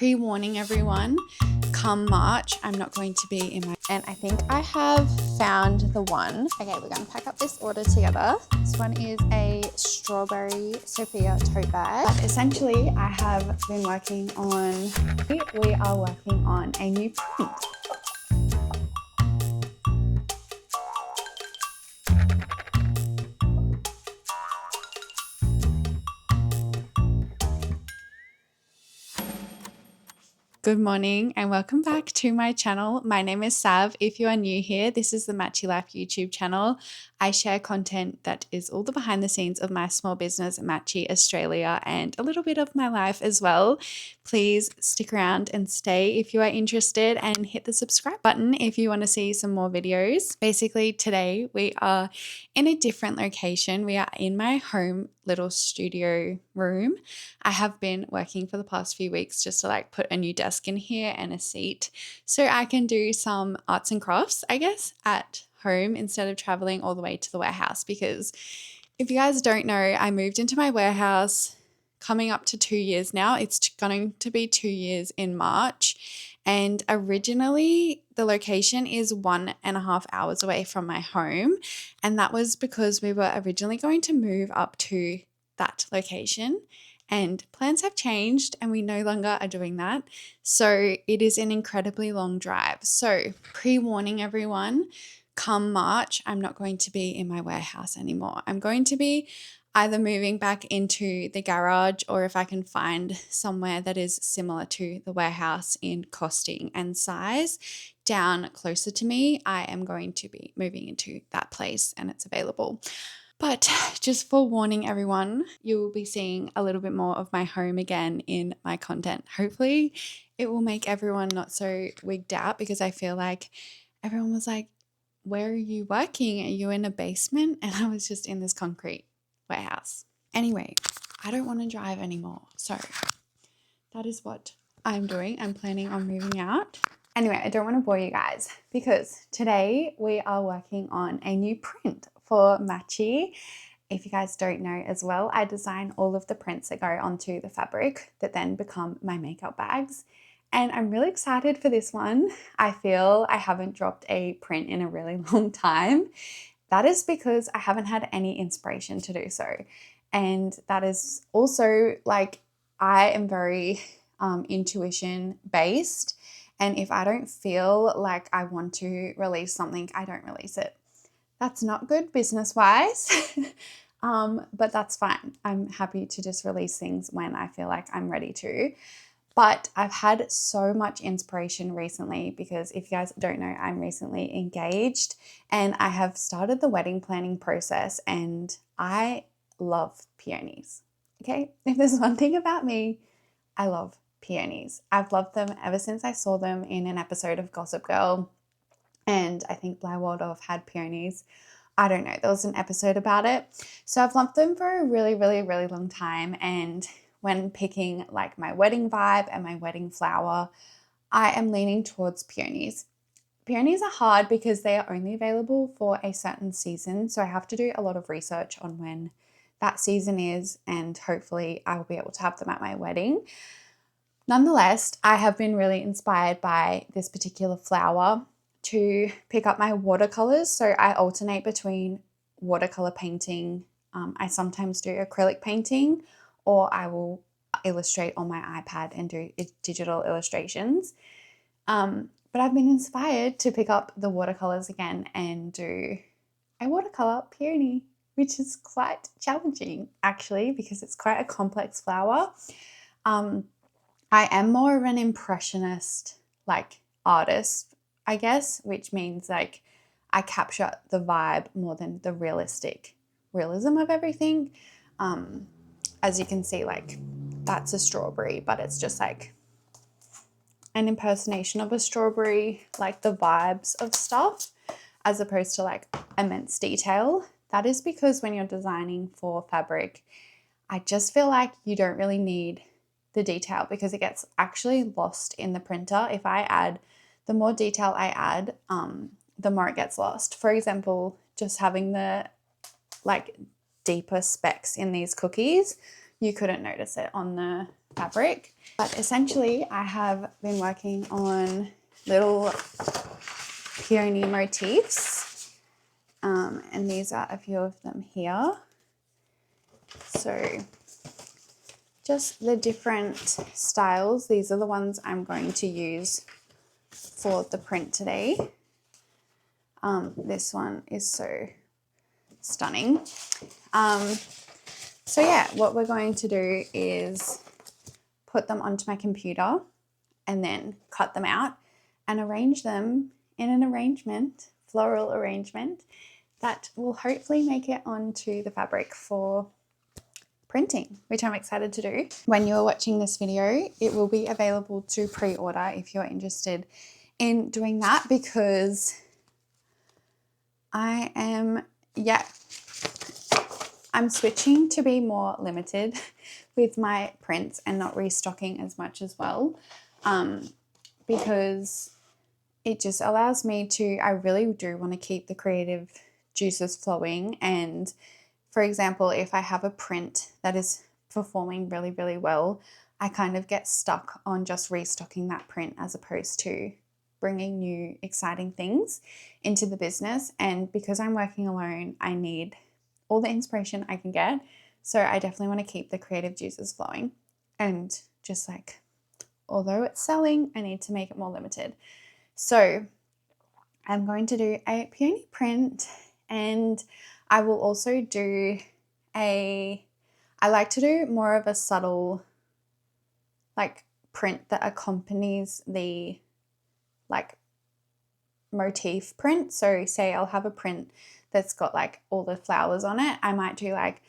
pre-warning everyone, come March, I'm not going to be in my, and I think I have found the one. Okay, we're going to pack up this order together. This one is a strawberry Sophia tote bag. But essentially, I have been working on, we are working on a new print. Good morning and welcome back to my channel. My name is Sav. If you are new here, this is the Matchy Life YouTube channel. I share content that is all the behind the scenes of my small business, Matchy Australia, and a little bit of my life as well. Please stick around and stay if you are interested, and hit the subscribe button if you want to see some more videos. Basically, today we are in a different location. We are in my home little studio room. I have been working for the past few weeks just to put a new desk in here and a seat so I can do some arts and crafts, I guess, at home instead of traveling all the way to the warehouse. Because if you guys don't know, I moved into my warehouse coming up to 2 years now. It's going to be 2 years in March. And originally the location is 1.5 hours away from my home. And that was because we were originally going to move up to that location. And plans have changed and we no longer are doing that. So it is an incredibly long drive. So pre-warning everyone, come March, I'm not going to be in my warehouse anymore. I'm going to be either moving back into the garage, or if I can find somewhere that is similar to the warehouse in costing and size down closer to me, I am going to be moving into that place and it's available. But just forewarning everyone, you will be seeing a little bit more of my home again in my content. Hopefully it will make everyone not so wigged out, because I feel like everyone was like, where are you working? Are you in a basement? And I was just in this concrete warehouse. Anyway, I don't want to drive anymore. So that is what I'm doing. I'm planning on moving out. Anyway, I don't want to bore you guys because today we are working on a new print for Matchy. If you guys don't know as well, I design all of the prints that go onto the fabric that then become my makeup bags. And I'm really excited for this one. I feel I haven't dropped a print in a really long time. That is because I haven't had any inspiration to do so. And that is also I am very intuition based. And if I don't feel like I want to release something, I don't release it. That's not good business-wise, but that's fine. I'm happy to just release things when I feel like I'm ready to. But I've had so much inspiration recently because if you guys don't know, I'm recently engaged and I have started the wedding planning process, and I love peonies. Okay, if there's one thing about me, I love peonies. I've loved them ever since I saw them in an episode of Gossip Girl, and I think Blair Waldorf had peonies. I don't know, there was an episode about it. So I've loved them for a really, really, really long time. And when picking my wedding vibe and my wedding flower, I am leaning towards peonies. Peonies are hard because they are only available for a certain season. So I have to do a lot of research on when that season is, and hopefully I will be able to have them at my wedding. Nonetheless, I have been really inspired by this particular flower to pick up my watercolors. So I alternate between watercolor painting. I sometimes do acrylic painting, or I will illustrate on my iPad and do digital illustrations. But I've been inspired to pick up the watercolors again and do a watercolor peony, which is quite challenging actually because it's quite a complex flower. I am more of an impressionist artist, I guess, which means I capture the vibe more than the realism of everything. As you can see, that's a strawberry, but it's just an impersonation of a strawberry, the vibes of stuff, as opposed to immense detail. That is because when you're designing for fabric, I just feel like you don't really need the detail because it gets actually lost in the printer. If I add, the more detail I add, the more it gets lost. For example, just having the deeper specks in these cookies, you couldn't notice it on the fabric. But essentially I have been working on little peony motifs, and these are a few of them here. So just the different styles, these are the ones I'm going to use for the print today. This one is so stunning. So yeah, what we're going to do is put them onto my computer and then cut them out and arrange them in an arrangement, floral arrangement, that will hopefully make it onto the fabric for printing, which I'm excited to do. When you are watching this video, it will be available to pre-order if you're interested in doing that, because I'm switching to be more limited with my prints and not restocking as much as well, because it just allows me to, I really do want to keep the creative juices flowing. And for example, if I have a print that is performing really, really well, I kind of get stuck on just restocking that print as opposed to bringing new exciting things into the business. And because I'm working alone, I need all the inspiration I can get. So I definitely want to keep the creative juices flowing, and just like, although it's selling, I need to make it more limited. So I'm going to do a peony print, and I will also do I like to do more of a subtle like print that accompanies the like motif print. So say I'll have a print that's got like all the flowers on it. I might do like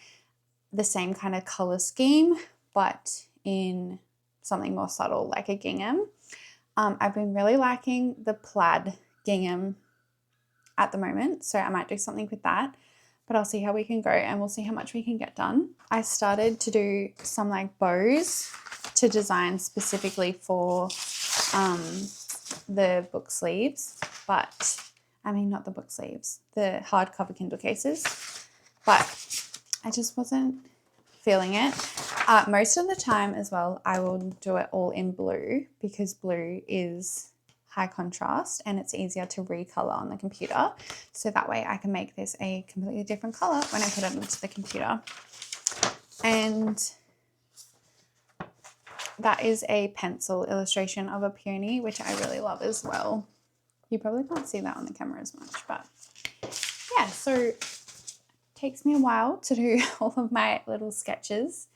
the same kind of color scheme, but in something more subtle, like a gingham. I've been really liking the plaid gingham at the moment, so I might do something with that, but I'll see how we can go and we'll see how much we can get done. I started to do some like bows to design specifically for the book sleeves, but I mean not the book sleeves, the hardcover Kindle cases, but I just wasn't feeling it. Most of the time as well, I will do it all in blue because blue is high contrast and it's easier to recolor on the computer. So that way I can make this a completely different color when I put it into the computer. And that is a pencil illustration of a peony, which I really love as well. You probably can't see that on the camera as much, but yeah, so it takes me a while to do all of my little sketches,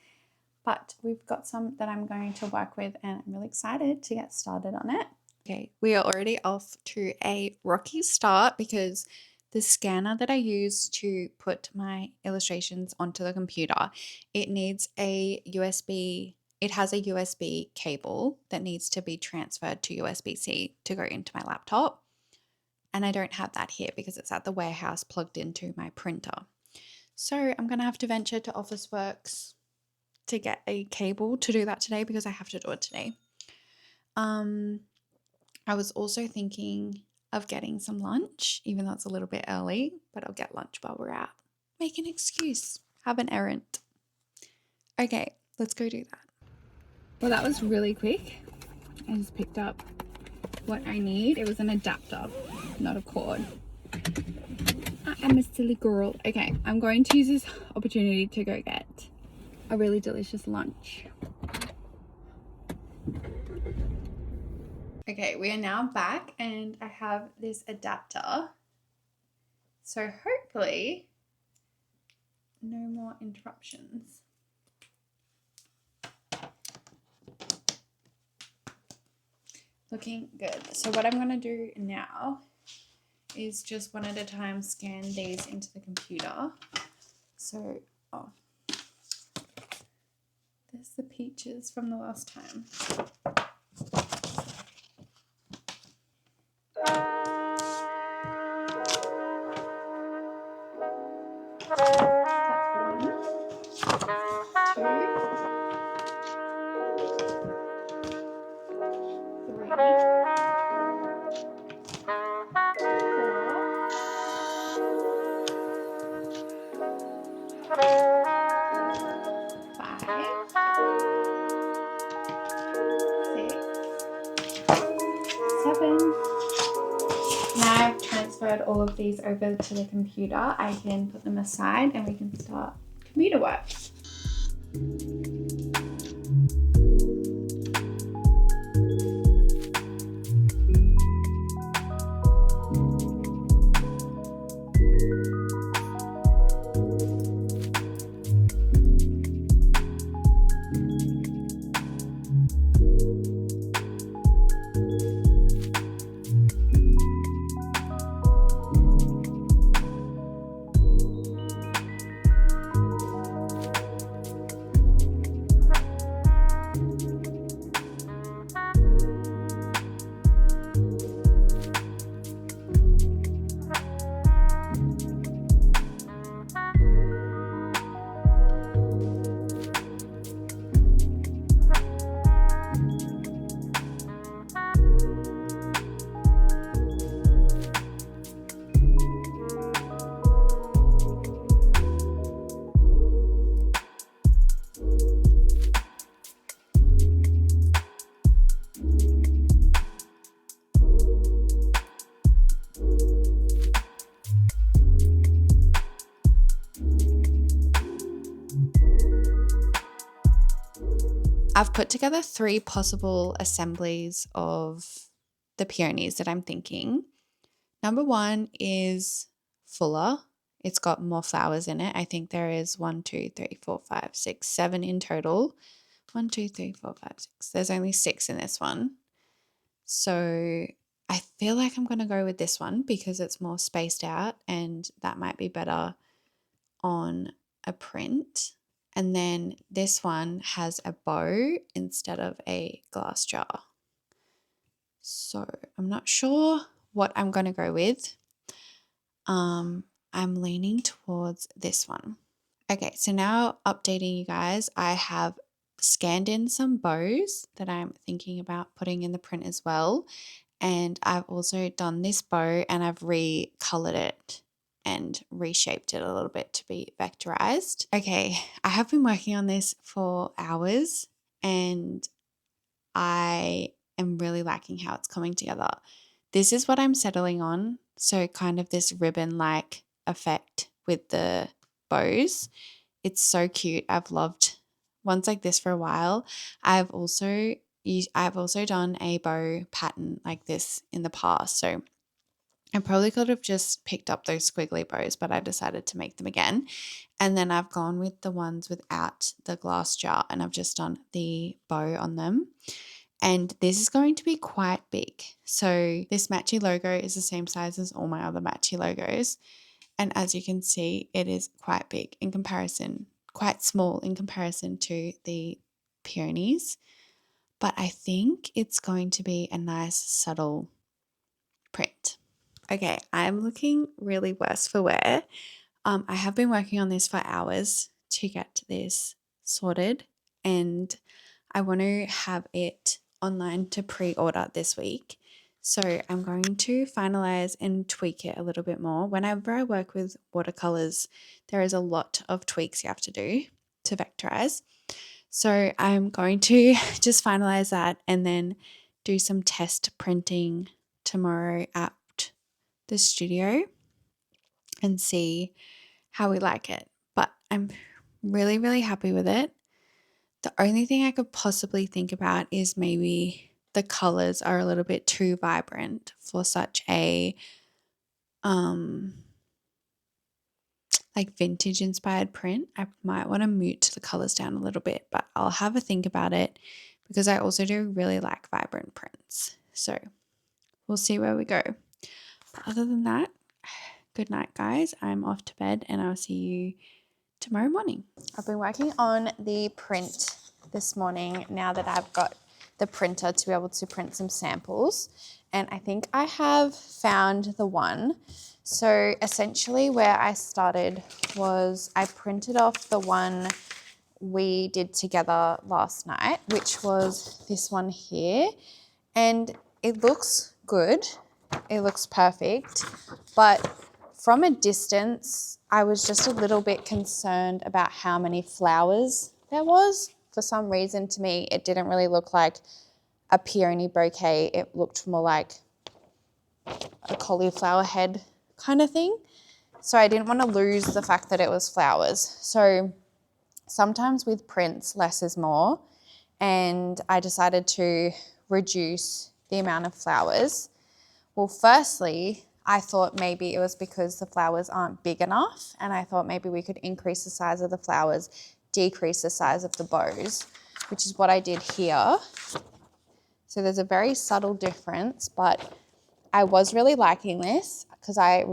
but we've got some that I'm going to work with and I'm really excited to get started on it. Okay, we are already off to a rocky start because the scanner that I use to put my illustrations onto the computer, it needs a USB, it has a USB cable that needs to be transferred to USB-C to go into my laptop. And I don't have that here because it's at the warehouse plugged into my printer. So I'm going to have to venture to Officeworks to get a cable to do that today because I have to do it today. I was also thinking of getting some lunch, even though it's a little bit early, but I'll get lunch while we're out. Make an excuse, have an errand. Okay, let's go do that. Well, that was really quick. I just picked up what I need. It was an adapter, not a cord. I am a silly girl. Okay, I'm going to use this opportunity to go get a really delicious lunch. Okay, we are now back and I have this adapter. So hopefully no more interruptions. Looking good. So what I'm going to do now is just one at a time scan these into the computer. So, there's the peaches from the last time. 7. Now I've transferred all of these over to the computer, I can put them aside and we can start computer work. I've put together 3 possible assemblies of the peonies that I'm thinking. Number 1 is fuller. It's got more flowers in it. I think there is 1, 2, 3, 4, 5, 6, 7 in total. 1, 2, 3, 4, 5, 6. There's only 6 in this one. So I feel like I'm going to go with this one because it's more spaced out and that might be better on a print. And then this one has a bow instead of a glass jar. So I'm not sure what I'm going to go with. I'm leaning towards this one. Okay, so now updating you guys, I have scanned in some bows that I'm thinking about putting in the print as well. And I've also done this bow and I've recolored it and reshaped it a little bit to be vectorized. Okay, I have been working on this for hours and I am really liking how it's coming together. This is what I'm settling on. So kind of this ribbon-like effect with the bows. It's so cute. I've loved ones like this for a while. I've also done a bow pattern like this in the past. So I probably could have just picked up those squiggly bows, but I decided to make them again. And then I've gone with the ones without the glass jar and I've just done the bow on them. And this is going to be quite big. So this Matchy logo is the same size as all my other Matchy logos. And as you can see, it is quite big in comparison, quite small in comparison to the peonies. But I think it's going to be a nice subtle print. Okay, I'm looking really worse for wear. I have been working on this for hours to get this sorted and I want to have it online to pre-order this week. So I'm going to finalize and tweak it a little bit more. Whenever I work with watercolors, there is a lot of tweaks you have to do to vectorize. So I'm going to just finalize that and then do some test printing tomorrow at the studio and see how we like it. But I'm really, really happy with it. The only thing I could possibly think about is maybe the colors are a little bit too vibrant for such a like vintage inspired print. I might want to mute the colors down a little bit, but I'll have a think about it because I also do really like vibrant prints. So we'll see where we go. But other than that, good night, guys. I'm off to bed and I'll see you tomorrow morning. I've been working on the print this morning now that I've got the printer to be able to print some samples. And I think I have found the one. So essentially where I started was I printed off the one we did together last night, which was this one here. And it looks good. It looks perfect. But from a distance, I was just a little bit concerned about how many flowers there was. For some reason, to me, it didn't really look like a peony bouquet. It looked more like a cauliflower head kind of thing. So I didn't want to lose the fact that it was flowers. So sometimes with prints, less is more. And I decided to reduce the amount of flowers. Well, firstly, I thought maybe it was because the flowers aren't big enough, and I thought maybe we could increase the size of the flowers, decrease the size of the bows, which is what I did here. So there's a very subtle difference, but I was really liking this because I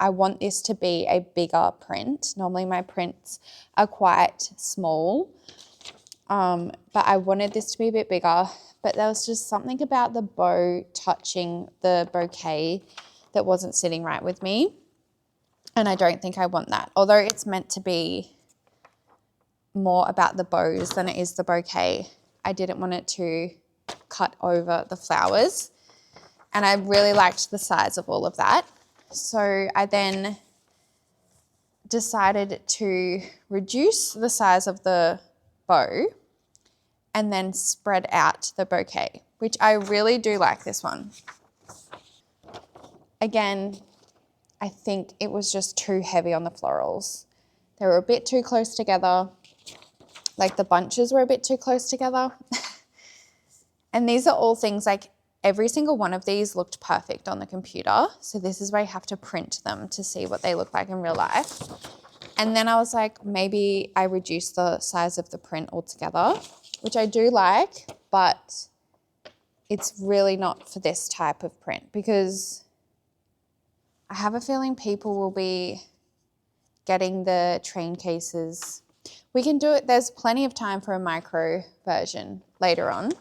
want this to be a bigger print. Normally my prints are quite small, but I wanted this to be a bit bigger. But there was just something about the bow touching the bouquet that wasn't sitting right with me. And I don't think I want that. Although it's meant to be more about the bows than it is the bouquet, I didn't want it to cut over the flowers. And I really liked the size of all of that. So I then decided to reduce the size of the bow and then spread out the bouquet, which I really do like this one. Again, I think it was just too heavy on the florals. They were a bit too close together. Like the bunches were a bit too close together. And these are all things like every single one of these looked perfect on the computer. So this is where you have to print them to see what they look like in real life. And then I was like, maybe I reduce the size of the print altogether, which I do like, but it's really not for this type of print because I have a feeling people will be getting the train cases. We can do it. There's plenty of time for a micro version later on.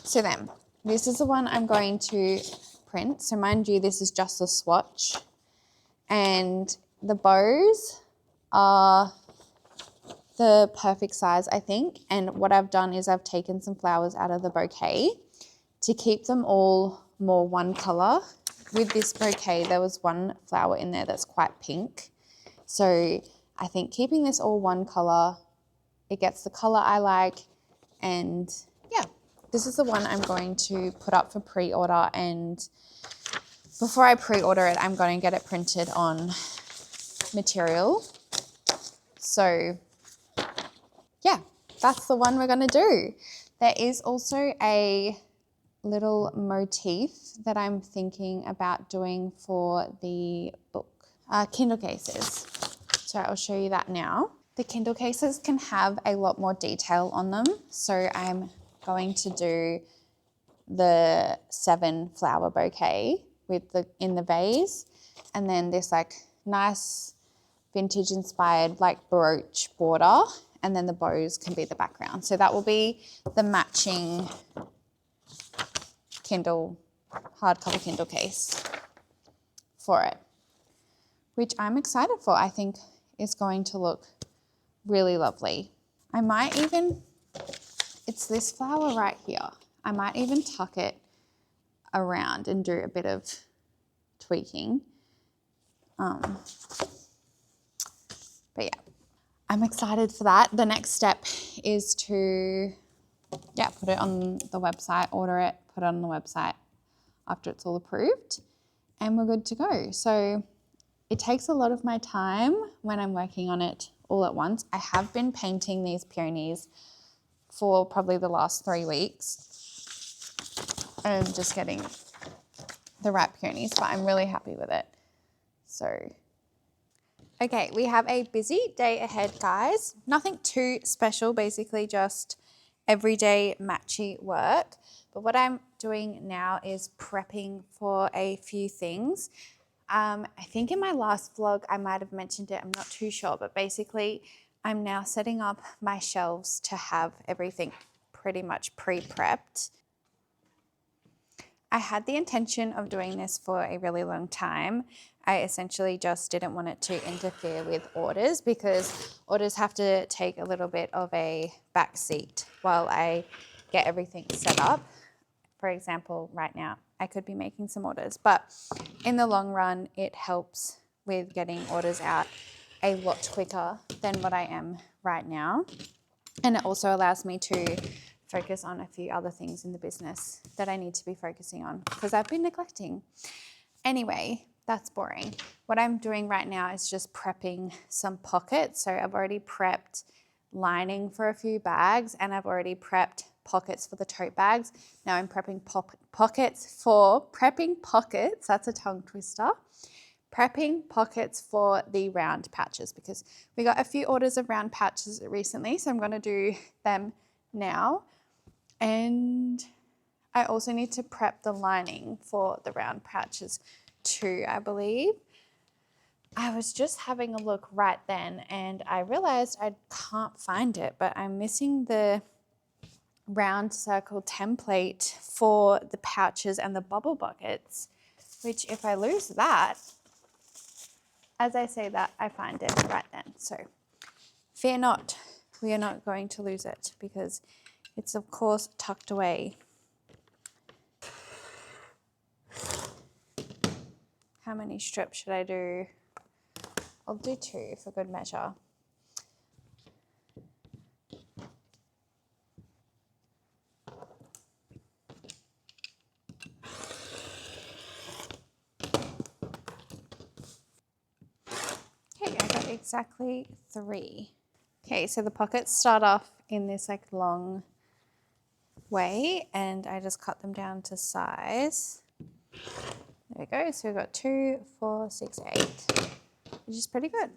So then, this is the one I'm going to print. So mind you, this is just a swatch. And the bows are the perfect size, I think. And what I've done is I've taken some flowers out of the bouquet to keep them all more one color. With this bouquet, there was one flower in there that's quite pink. So I think keeping this all one color, it gets the color I like. And yeah, this is the one I'm going to put up for pre-order. And before I pre-order it, I'm going to get it printed on material. So yeah, that's the one we're going to do. There is also a little motif that I'm thinking about doing for the book. Kindle cases. So I'll show you that now. The Kindle cases can have a lot more detail on them. So I'm going to do the 7 flower bouquet with in the vase, and then this like nice vintage inspired like brooch border, and then the bows can be the background. So that will be the matching Kindle, hardcover Kindle case for it, which I'm excited for. I think is going to look really lovely. I might even, it's this flower right here. I might even tuck it around and do a bit of tweaking. But yeah, I'm excited for that. The next step is to, put it on the website, order it, put it on the website after it's all approved, and we're good to go. So it takes a lot of my time when I'm working on it all at once. I have been painting these peonies for probably the last 3 weeks and just getting the right peonies, but I'm really happy with it. So, okay, we have a busy day ahead, guys. Nothing too special, basically just everyday matchy work. But what I'm doing now is prepping for a few things. I think in my last vlog, I might have mentioned it, I'm not too sure, but basically I'm now setting up my shelves to have everything pretty much pre-prepped. I had the intention of doing this for a really long time. I essentially just didn't want it to interfere with orders because orders have to take a little bit of a back seat while I get everything set up. For example, right now, I could be making some orders, but in the long run, it helps with getting orders out a lot quicker than what I am right now. And it also allows me to focus on a few other things in the business that I need to be focusing on because I've been neglecting. Anyway, that's boring. What I'm doing right now is just prepping some pockets. So I've already prepped lining for a few bags and I've already prepped pockets for the tote bags. Now I'm prepping pockets, that's a tongue twister. Prepping pockets for the round pouches because we got a few orders of round pouches recently, so I'm going to do them now. And I also need to prep the lining for the round pouches too, I believe. I was just having a look right then and I realized I can't find it, but I'm missing the round circle template for the pouches and the bubble buckets, which if I lose that, as I say that, I find it right then. So fear not, we are not going to lose it because it's of course tucked away. How many strips should I do? I'll do 2 for good measure. Okay, I got exactly 3. Okay, so the pockets start off in this like long way and I just cut them down to size. There we go, so we've got 2, 4, 6, 8, which is pretty good.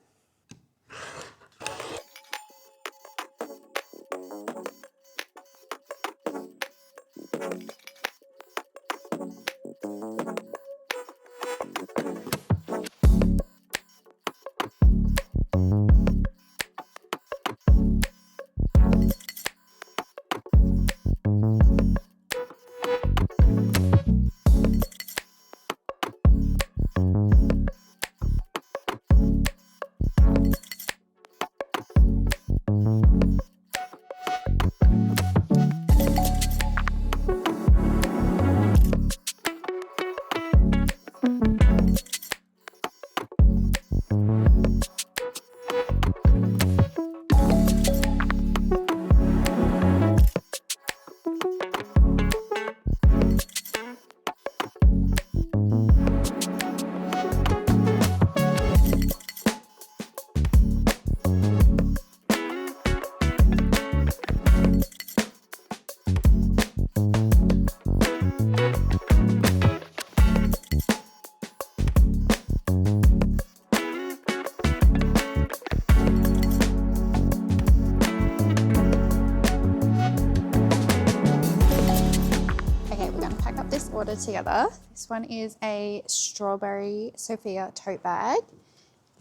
Order together. This one is a strawberry Sophia tote bag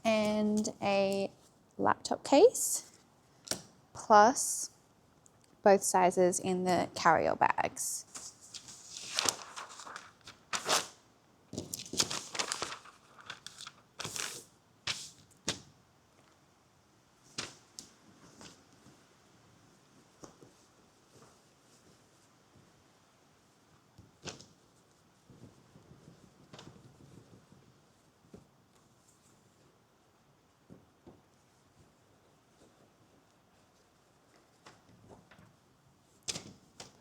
and a laptop case, plus both sizes in the carry-on bags.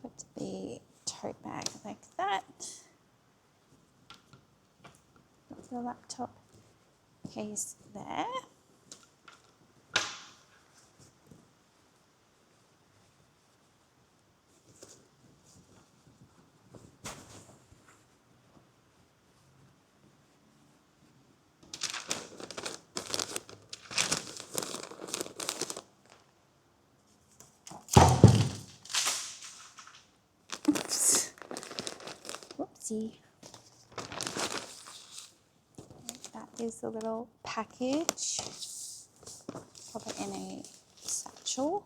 Put the tote bag like that. Put the laptop case there. Oops. Whoopsie. That is the little package. Pop it in a satchel.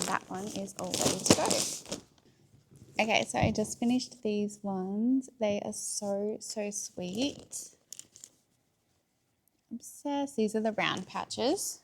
That one is all ready to go. Okay, so I just finished these ones. They are so, so sweet. Obsessed. These are the round pouches.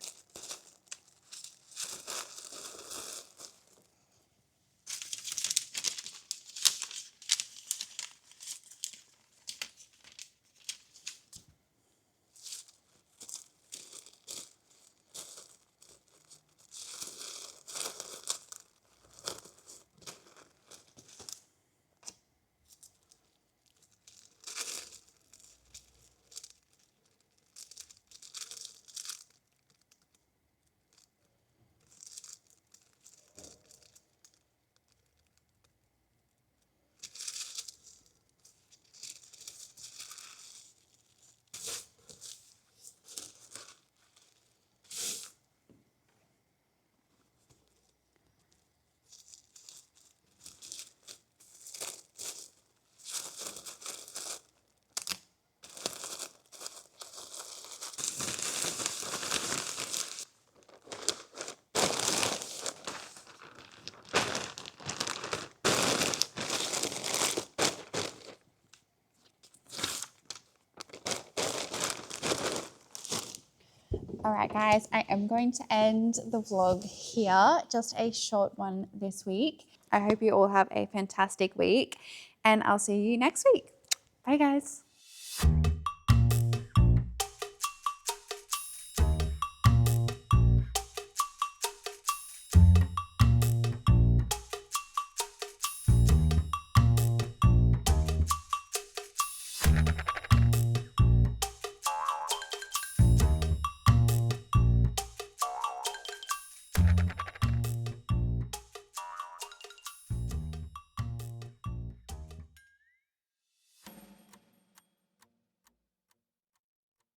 All right, guys, I am going to end the vlog here. Just a short one this week. I hope you all have a fantastic week, and I'll see you next week. Bye, guys.